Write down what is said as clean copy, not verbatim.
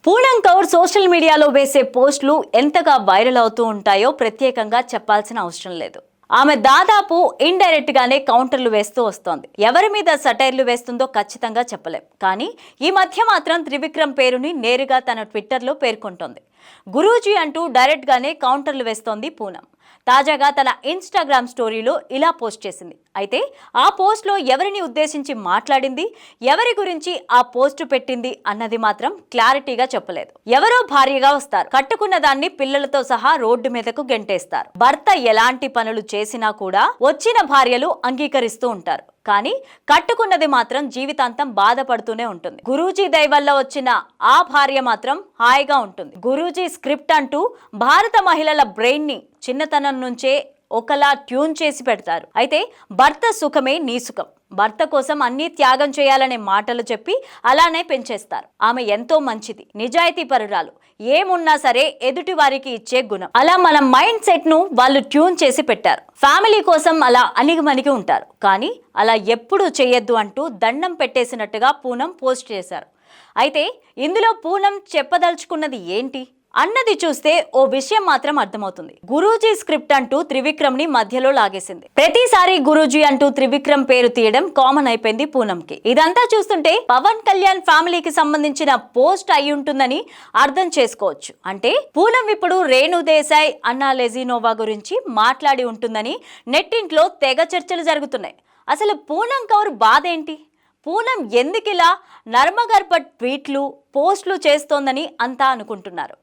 Poonam Kaur social మీడియాలో వేసే పోస్టులు ఎంతగా వైరల్ అవుతూ ఉంటాయో ప్రత్యేకంగా చెప్పాల్సిన అవసరం లేదు. ఆమె దాదాపు ఇండైరెక్ట్ గానే కౌంటర్లు వేస్తూ వస్తోంది. ఎవరి మీద సటైర్లు వేస్తుందో ఖచ్చితంగా చెప్పలేం. కానీ ఈ మధ్య మాత్రం త్రివిక్రమ్ పేరుని నేరుగా తన ట్విట్టర్లో పేర్కొంటోంది. గురూజీ అంటూ డైరెక్ట్ గానే కౌంటర్లు వేస్తోంది పూనం. తాజాగా తన ఇన్స్టాగ్రామ్ స్టోరీలో ఇలా పోస్ట్ చేసింది. అయితే ఆ పోస్ట్లో ఎవరిని ఉద్దేశించి మాట్లాడింది, ఎవరి గురించి ఆ పోస్టు పెట్టింది అన్నది మాత్రం క్లారిటీగా చెప్పలేదు. ఎవరో భార్యగా వస్తారు, కట్టుకున్న దాన్ని పిల్లలతో సహా రోడ్డు మీదకు గెంటేస్తారు. భర్త ఎలాంటి పనులు చేసినా కూడా వచ్చిన భార్యలు అంగీకరిస్తూ ఉంటారు. కానీ కట్టుకున్నది మాత్రం జీవితాంతం బాధపడుతూనే ఉంటుంది. గురూజీ దయ వల్ల వచ్చిన ఆ భార్య మాత్రం హాయిగా ఉంటుంది. గురూజీ స్క్రిప్ట్ అంటూ భారత మహిళల బ్రెయిన్ ని చిన్నతనం నుంచే ఒకలా ట్యూన్ చేసి పెడతారు. అయితే భర్త సుఖమే నీ సుఖం, భర్త కోసం అన్ని త్యాగం చేయాలనే మాటలు చెప్పి అలానే పెంచేస్తారు. ఆమె ఎంతో మంచిది, నిజాయితీ పరురాలు, ఏమున్నా సరే ఎదుటి వారికి ఇచ్చే గుణం. అలా మన మైండ్ సెట్ ను వాళ్ళు ట్యూన్ చేసి పెట్టారు. ఫ్యామిలీ కోసం అలా అణిగిమణిగి ఉంటారు. కానీ అలా ఎప్పుడూ చేయొద్దు అంటూ దండం పెట్టేసినట్టుగా పూనం పోస్ట్ చేశారు. అయితే ఇందులో పూనం చెప్పదలుచుకున్నది ఏంటి అన్నది చూస్తే ఓ విషయం మాత్రం అర్థమవుతుంది. గురూజీ స్క్రిప్ట్ అంటూ త్రివిక్రమ్ ని మధ్యలో లాగేసింది. ప్రతిసారి గురూజీ అంటూ త్రివిక్రమ్ పేరు తీయడం కామన్ అయిపోయింది పూనంకి. ఇదంతా చూస్తుంటే పవన్ కళ్యాణ్ ఫ్యామిలీకి సంబంధించిన పోస్ట్ అయి ఉంటుందని అర్థం చేసుకోవచ్చు. అంటే పూనం ఇప్పుడు రేణు దేశాయ్, అన్నా లెజినోవా గురించి మాట్లాడి ఉంటుందని నెట్టింట్లో తెగ చర్చలు జరుగుతున్నాయి. అసలు పూనం కౌర్ బాధ ఏంటి? పూనం ఎందుకిలా నర్మగర్భ ట్వీట్లు, పోస్టులు చేస్తోందని అంతా అనుకుంటున్నారు.